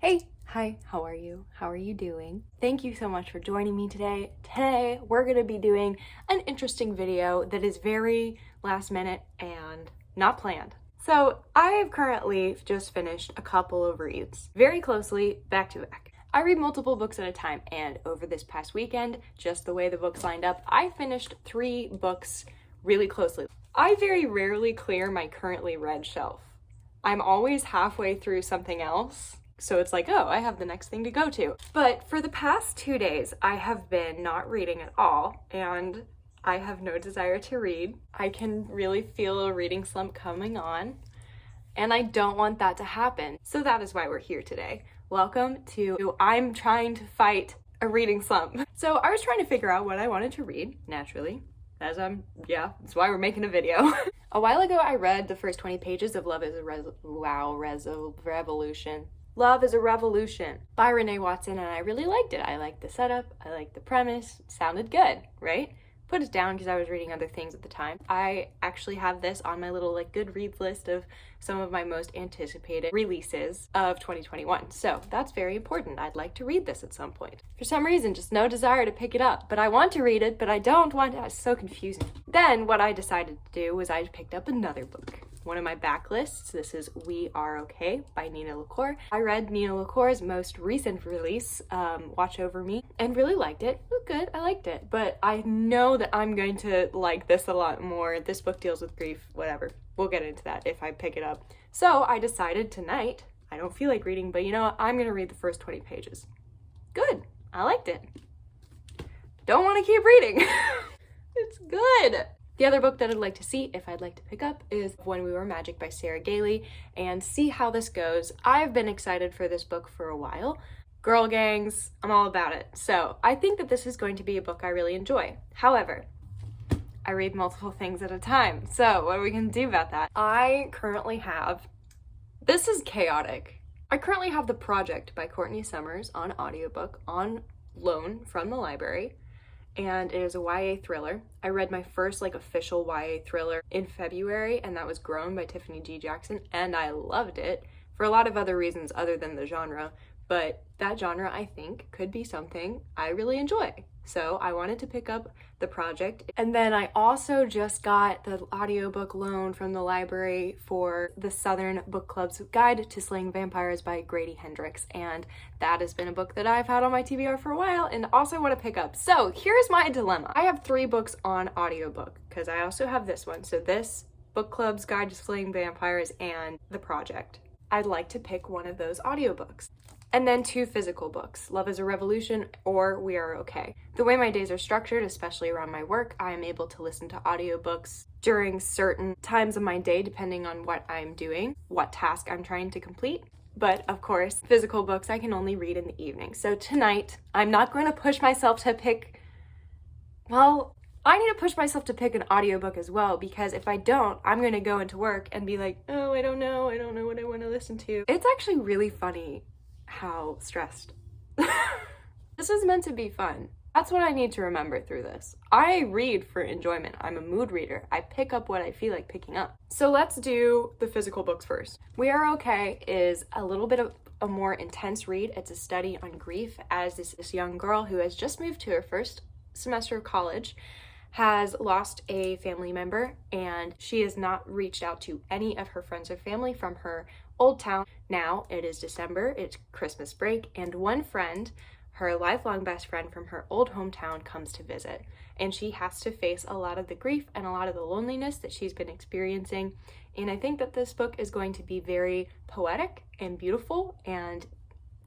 Hey, hi, how are you? How are you doing? Thank you so much for joining me today. Today, we're gonna be doing an interesting video that is very last minute and not planned. So, I have currently just finished a couple of reads, very closely, back to back. I read multiple books at a time, and over this past weekend, just the way the books lined up, I finished 3 books really closely. I very rarely clear my currently read shelf. I'm always halfway through something else. So it's like, oh, I have the next thing to go to. But for the past 2 days, I have been not reading at all, and I have no desire to read. I can really feel a reading slump coming on, and I don't want that to happen. So that is why we're here today. Welcome to I'm trying to fight a reading slump. So I was trying to figure out what I wanted to read, naturally. That's why we're making a video. A while ago, I read the first 20 pages of Love is a Revolution. Love is a Revolution by Renee and I really liked it. I liked the setup, I liked the premise, it sounded good, right? Put it down because I was reading other things at the time. I actually have this on my little Goodreads list of some of my most anticipated releases of 2021. So that's very important. I'd like to read this at some point. For some reason, just no desire to pick it up, but I want to read it, but I don't want to. It's so confusing. Then what I decided to do was I picked up another book. One of my backlists. This is We Are Okay by Nina LaCour. I read Nina LaCour's most recent release, Watch Over Me, and really liked it. It was good, I liked it, but I know that I'm going to like this a lot more. This book deals with grief, whatever. We'll get into that if I pick it up. So I decided tonight, I don't feel like reading, but you know what? I'm gonna read the first 20 pages. Good, I liked it. Don't want to keep reading. It's good. The other book that I'd like to see, if I'd like to pick up, is When We Were Magic by Galey, and see how this goes. I've been excited for this book for a while. Girl gangs, I'm all about it. So I think that this is going to be a book I really enjoy. However, I read multiple things at a time. So what are we gonna do about that? This is chaotic. I currently have The Project by Courtney on audiobook on loan from the library. And it is a YA thriller. I read my first official YA thriller in February, and that was Grown by Tiffany G. Jackson, and I loved it for a lot of other reasons other than the genre, but that genre I think could be something I really enjoy. So I wanted to pick up The Project. And then I also just got the audiobook loan from the library for the Southern Book Club's Guide to Slaying Vampires by Grady Hendrix. And that has been a book that I've had on my TBR for a while and also want to pick up. So here's my dilemma. I have 3 books on audiobook because I also have this one. So this, Book Club's Guide to Slaying Vampires, and The Project. I'd like to pick one of those audiobooks. And then 2 physical books, Love is a Revolution or We Are Okay. The way my days are structured, especially around my work, I am able to listen to audiobooks during certain times of my day, depending on what I'm doing, what task I'm trying to complete. But of course, physical books I can only read in the evening. So tonight, I'm not going to push myself to pick, I need to push myself to pick an audiobook as well, because if I don't, I'm going to go into work and be like, oh, I don't know what I want to listen to. It's actually really funny how stressed. This is meant to be fun. That's what I need to remember through this. I read for enjoyment. I'm a mood reader. I pick up what I feel like picking up. So let's do the physical books first. We Are Okay is a little bit of a more intense read. It's a study on grief as this young girl who has just moved to her first semester of college has lost a family member, and she has not reached out to any of her friends or family from her old town. Now it is December, it's Christmas break, and one friend, her lifelong best friend from her old hometown, comes to visit, and she has to face a lot of the grief and a lot of the loneliness that she's been experiencing. And I think that this book is going to be very poetic and beautiful and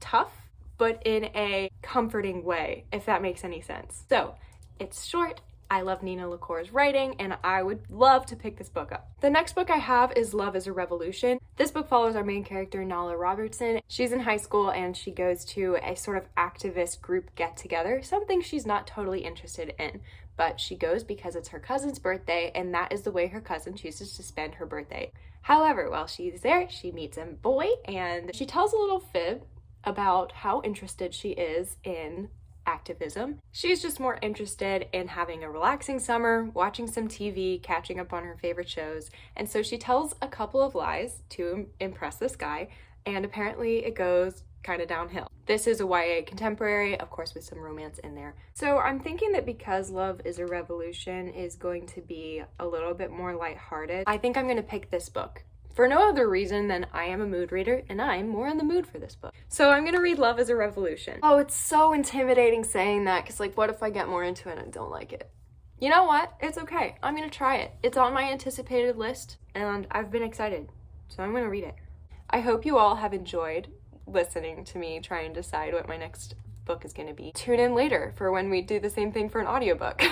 tough, but in a comforting way, if that makes any sense. So it's short. I love Nina LaCour's writing, and I would love to pick this book up. The next book I have is Love is a Revolution. This book follows our main character, Nala Robertson. She's in high school, and she goes to a sort of activist group get-together, something she's not totally interested in. But she goes because it's her cousin's birthday, and that is the way her cousin chooses to spend her birthday. However, while she's there, she meets a boy, and she tells a little fib about how interested she is in activism. She's just more interested in having a relaxing summer, watching some TV, catching up on her favorite shows, and so she tells a couple of lies to impress this guy, and apparently it goes kind of downhill. This is a YA contemporary, of course, with some romance in there. So I'm thinking that because Love is a Revolution is going to be a little bit more lighthearted, I think I'm going to pick this book. For no other reason than I am a mood reader and I'm more in the mood for this book. So I'm gonna read Love is a Revolution. Oh, it's so intimidating saying that, because like, what if I get more into it and I don't like it? You know what? It's okay. I'm gonna try it. It's on my anticipated list and I've been excited. So I'm gonna read it. I hope you all have enjoyed listening to me try and decide what my next book is gonna be. Tune in later for when we do the same thing for an audiobook.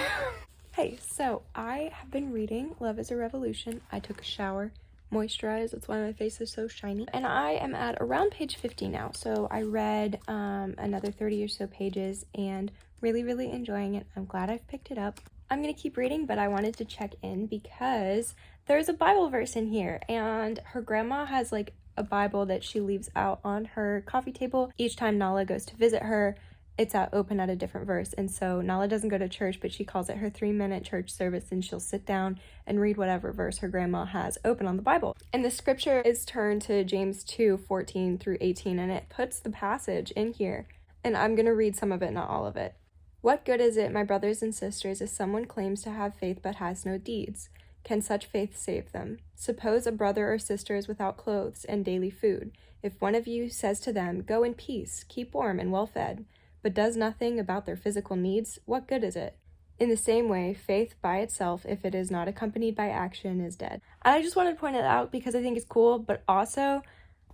Hey, so I have been reading Love is a Revolution. I took a shower, moisturized, that's why my face is so shiny, and I am at around page 50 now. So I read another 30 or so pages and really enjoying it. I'm glad I've picked it up. I'm gonna keep reading, but I wanted to check in because there's a Bible verse in here, and her grandma has like a Bible that she leaves out on her coffee table each time Nala goes to visit her. It's open at a different verse, and so Nala doesn't go to church, but she calls it her 3-minute church service, and she'll sit down and read whatever verse her grandma has open on the Bible. And the scripture is turned to James 2:14 through 18, and it puts the passage in here, and I'm going to read some of it, not all of it. What good is it, my brothers and sisters, if someone claims to have faith but has no deeds? Can such faith save them? Suppose a brother or sister is without clothes and daily food. If one of you says to them, go in peace, keep warm and well fed, but does nothing about their physical needs, what good is it? In the same way, faith by itself, if it is not accompanied by action, is dead. And I just wanted to point it out because I think it's cool, but also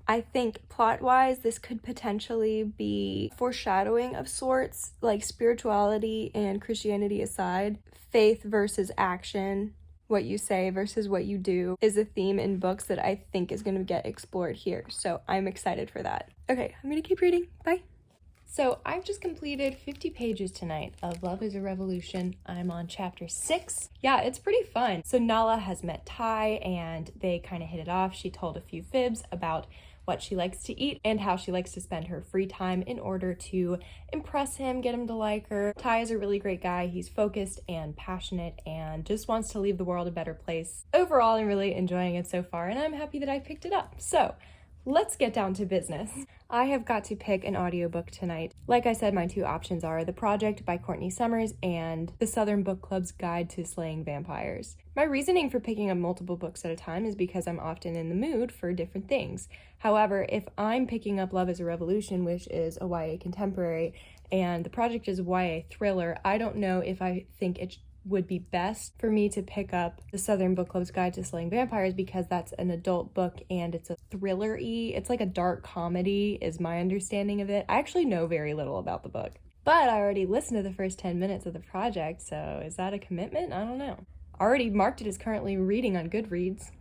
I think plot-wise, this could potentially be foreshadowing of sorts, like spirituality and Christianity aside. Faith versus action, what you say versus what you do, is a theme in books that I think is going to get explored here. So I'm excited for that. Okay, I'm going to keep reading. Bye. So I've just completed 50 pages tonight of Love is a Revolution. I'm on chapter 6. Yeah, it's pretty fun. So Nala has met Ty and they kind of hit it off. She told a few fibs about what she likes to eat and how she likes to spend her free time in order to impress him, get him to like her. Ty is a really great guy. He's focused and passionate and just wants to leave the world a better place. Overall, I'm really enjoying it so far and I'm happy that I picked it up. So let's get down to business. I have got to pick an audiobook tonight. Like I said, my two options are The Project by Courtney Summers and The Southern Book Club's Guide to Slaying Vampires. My reasoning for picking up multiple books at a time is because I'm often in the mood for different things. However, if I'm picking up Love is a Revolution, which is a YA contemporary, and The Project is a YA thriller, I don't know if I think it would be best for me to pick up The Southern Book Club's Guide to Slaying Vampires because that's an adult book and it's a thriller-y. It's like a dark comedy is my understanding of it. I actually know very little about the book, but I already listened to the first 10 minutes of The Project, so is that a commitment? I don't know. Already marked it as currently reading on Goodreads.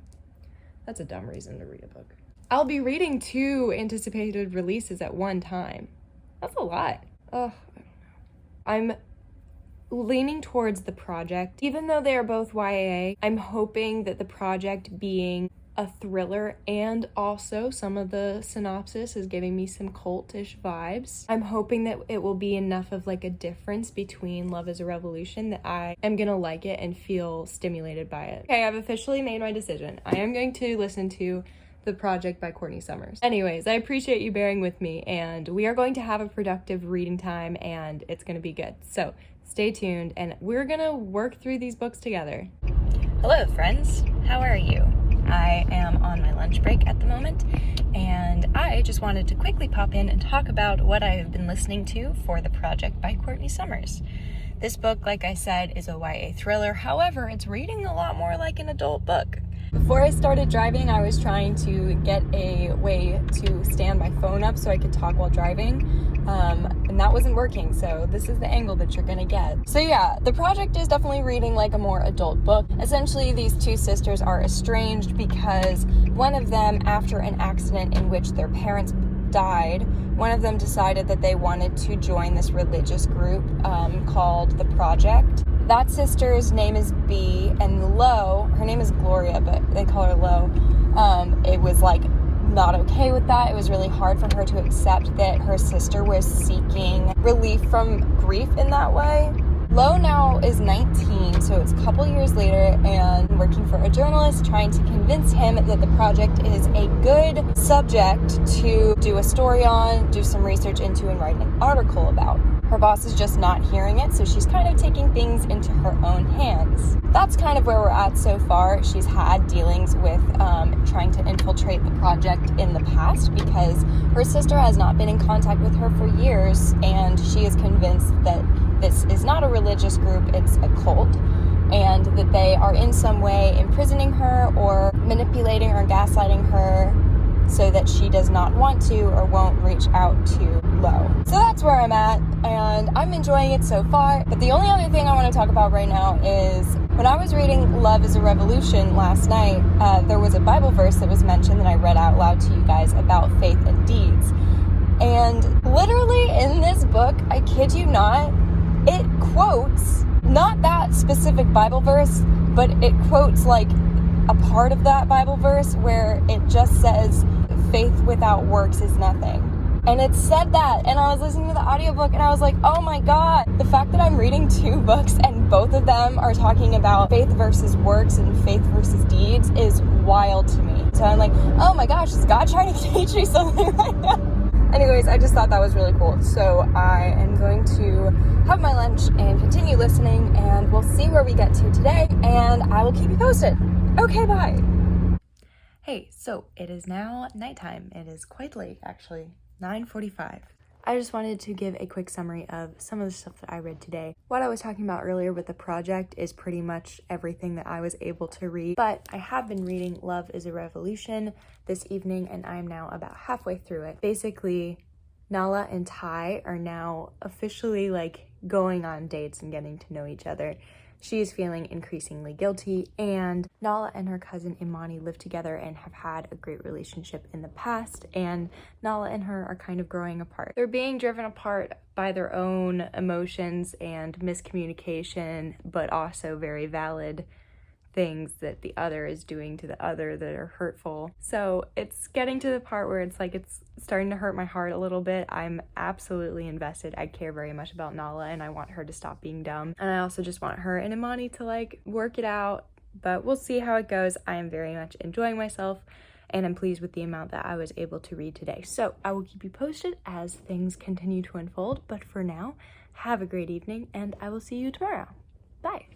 That's a dumb reason to read a book. I'll be reading 2 anticipated releases at one time. That's a lot. Ugh, I don't know. I'm leaning towards The Project. Even though they are both YA, I'm hoping that The Project being a thriller and also some of the synopsis is giving me some cultish vibes. I'm hoping that it will be enough of like a difference between Love is a Revolution that I am gonna like it and feel stimulated by it. Okay, I've officially made my decision. I am going to listen to The Project by Courtney Summers. Anyways, I appreciate you bearing with me and we are going to have a productive reading time and it's gonna be good. So stay tuned and we're gonna work through these books together. Hello friends, how are you? I am on my lunch break at the moment and I just wanted to quickly pop in and talk about what I have been listening to for The Project by Courtney Summers. This book, like I said, is a YA thriller, however, it's reading a lot more like an adult book. Before I started driving, I was trying to get a way to stand my phone up so I could talk while driving, and that wasn't working, so this is the angle that you're gonna get. So yeah, The Project is definitely reading like a more adult book. Essentially, these two sisters are estranged because one of them, after an accident in which their parents died, one of them decided that they wanted to join this religious group called The Project. That sister's name is B, and Lo, her name is Gloria, but they call her Lo. It was like not okay with that. It was really hard for her to accept that her sister was seeking relief from grief in that way. Lo now is 19, so it's a couple years later, and working for a journalist, trying to convince him that the project is a good subject to do a story on, do some research into, and write an article about. Her boss is just not hearing it, so she's kind of taking things into her own hands. That's kind of where we're at so far. She's had dealings with trying to infiltrate the project in the past because her sister has not been in contact with her for years, and she is convinced that this is not a religious group, it's a cult, and that they are in some way imprisoning her or manipulating or gaslighting her so that she does not want to or won't reach out to Lo. So that's where I'm at, and I'm enjoying it so far. But the only other thing I want to talk about right now is when I was reading Love is a Revolution last night, there was a Bible verse that was mentioned that I read out loud to you guys about faith and deeds. And literally in this book, I kid you not, it quotes, not that specific Bible verse, but it quotes like a part of that Bible verse where it just says, faith without works is nothing. And it said that, and I was listening to the audiobook and I was like, oh my God, the fact that I'm reading two books and both of them are talking about faith versus works and faith versus deeds is wild to me. So I'm like, oh my gosh, is God trying to teach me something right now? Anyways, I just thought that was really cool. So I am going to have my lunch and continue listening, and we'll see where we get to today, and I will keep you posted. Okay, bye. Hey, so it is now nighttime. It is quite late, actually, 9:45. I just wanted to give a quick summary of some of the stuff that I read today. What I was talking about earlier with the project is pretty much everything that I was able to read, but I have been reading Love is a Revolution this evening, and I am now about halfway through it. Basically, Nala and Ty are now officially like going on dates and getting to know each other. She is feeling increasingly guilty, and Nala and her cousin Imani live together and have had a great relationship in the past, and Nala and her are kind of growing apart. They're being driven apart by their own emotions and miscommunication, but also very valid things that the other is doing to the other that are hurtful. So it's getting to the part where it's like it's starting to hurt my heart a little bit. I'm absolutely invested. I care very much about Nala, and I want her to stop being dumb. And I also just want her and Imani to like work it out, but we'll see how it goes. I am very much enjoying myself, and I'm pleased with the amount that I was able to read today. So I will keep you posted as things continue to unfold, but for now, have a great evening, and I will see you tomorrow. Bye.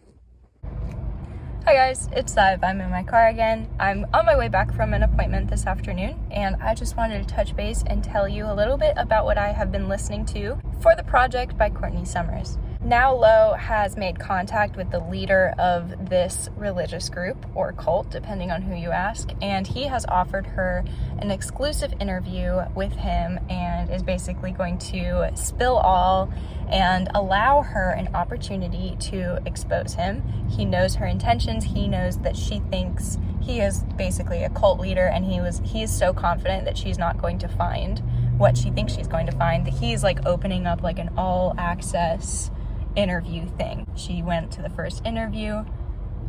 Hi guys, it's Liv. I'm in my car again. I'm on my way back from an appointment this afternoon, and I just wanted to touch base and tell you a little bit about what I have been listening to for the project by Courtney Summers. Now Lo has made contact with the leader of this religious group or cult, depending on who you ask, and he has offered her an exclusive interview with him and is basically going to spill all and allow her an opportunity to expose him. He knows her intentions. He knows that she thinks he is basically a cult leader, and he is so confident that she's not going to find what she thinks she's going to find, that he's like opening up like an all access interview thing. She went to the first interview.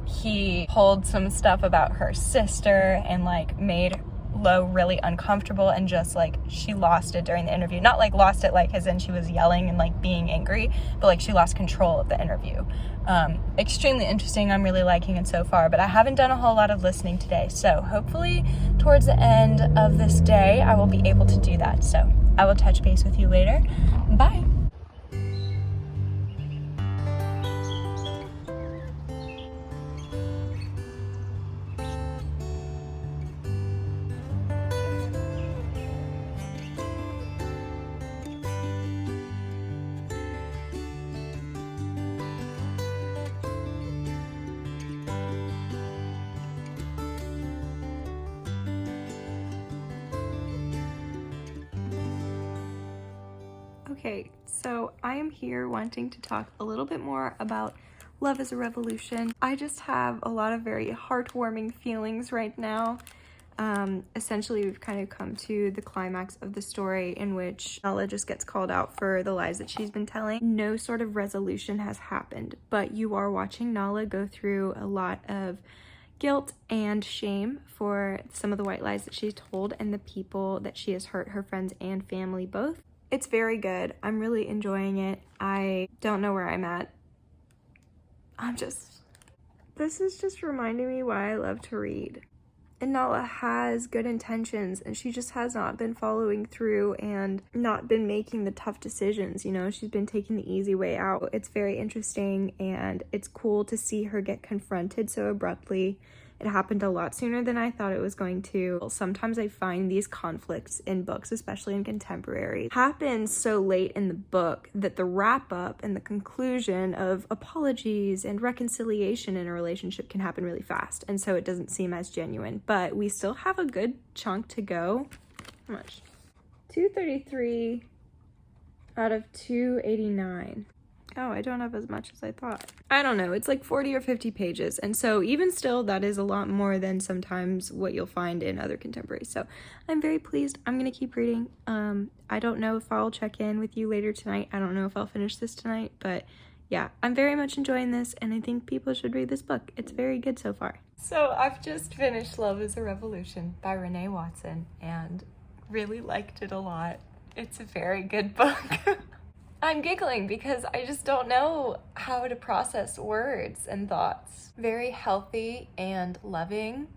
He pulled some stuff about her sister and like made Lo really uncomfortable, and just like she lost it during the interview. Not like lost it like as in she was yelling and like being angry, but like she lost control of the interview. Extremely interesting. I'm really liking it so far, but I haven't done a whole lot of listening today, so hopefully towards the end of this day I will be able to do that. So I will touch base with you later. Bye. Okay, so I am here wanting to talk a little bit more about Love is a Revolution. I just have a lot of very heartwarming feelings right now. Essentially, we've kind of come to the climax of the story in which Nala just gets called out for the lies that she's been telling. No sort of resolution has happened, but you are watching Nala go through a lot of guilt and shame for some of the white lies that she's told and the people that she has hurt, her friends and family both. It's very good. I'm really enjoying it. I don't know where I'm at This is just reminding me why I love to read. And Nala has good intentions, and she just has not been following through and not been making the tough decisions, you know? She's been taking the easy way out. It's very interesting, and it's cool to see her get confronted so abruptly. It happened a lot sooner than I thought it was going to. Sometimes I find these conflicts in books, especially in contemporary, happen so late in the book that the wrap up and the conclusion of apologies and reconciliation in a relationship can happen really fast. And so it doesn't seem as genuine, but we still have a good chunk to go. How much? 233 out of 289. Oh, I don't have as much as I thought. I don't know, it's like 40 or 50 pages. And so even still, that is a lot more than sometimes what you'll find in other contemporaries. So I'm very pleased. I'm gonna keep reading. I don't know if I'll check in with you later tonight. I don't know if I'll finish this tonight, but yeah, I'm very much enjoying this, and I think people should read this book. It's very good so far. So I've just finished Love is a Revolution by Renee Watson and really liked it a lot. It's a very good book. I'm giggling because I just don't know how to process words and thoughts. Very healthy and loving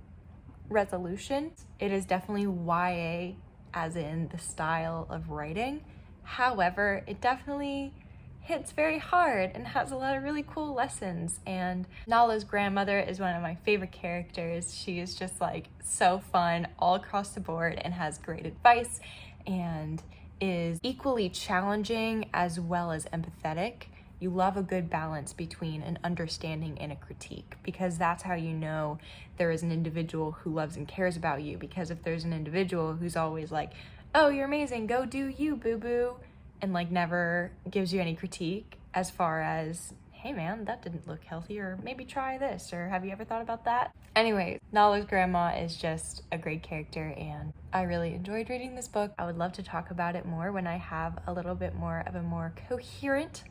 resolution. It is definitely YA, as in the style of writing. However, it definitely hits very hard and has a lot of really cool lessons. And Nala's grandmother is one of my favorite characters. She is just like so fun all across the board and has great advice and is equally challenging as well as empathetic. You love a good balance between an understanding and a critique, because that's how you know there is an individual who loves and cares about you. Because if there's an individual who's always like, oh, you're amazing, go do you, boo-boo, and like never gives you any critique as far as, hey man, that didn't look healthy, or maybe try this, or have you ever thought about that? Anyway, Nala's grandma is just a great character, and I really enjoyed reading this book. I would love to talk about it more when I have a little bit more of a more coherent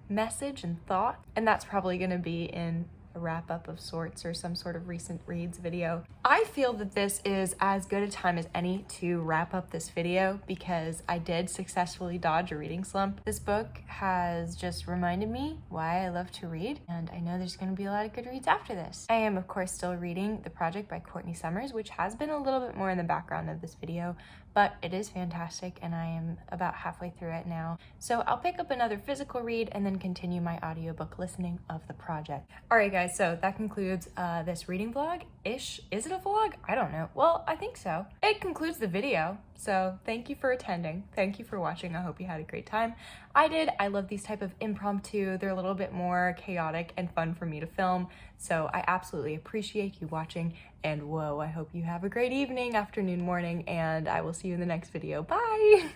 message and thought, and that's probably gonna be in a wrap-up of sorts or some sort of recent reads video. I feel that this is as good a time as any to wrap up this video because I did successfully dodge a reading slump. This book has just reminded me why I love to read, and I know there's gonna be a lot of good reads after this. I am of course still reading The Project by Courtney Summers, which has been a little bit more in the background of this video, but it is fantastic and I am about halfway through it now. So I'll pick up another physical read and then continue my audiobook listening of The Project. All right guys, so that concludes this reading vlog-ish. Is it a vlog? I don't know. Well, I think so. It concludes the video. So thank you for attending. Thank you for watching. I hope you had a great time. I did. I love these type of impromptu. They're a little bit more chaotic and fun for me to film. So I absolutely appreciate you watching, and whoa, I hope you have a great evening, afternoon, morning, and I will see you in the next video. Bye!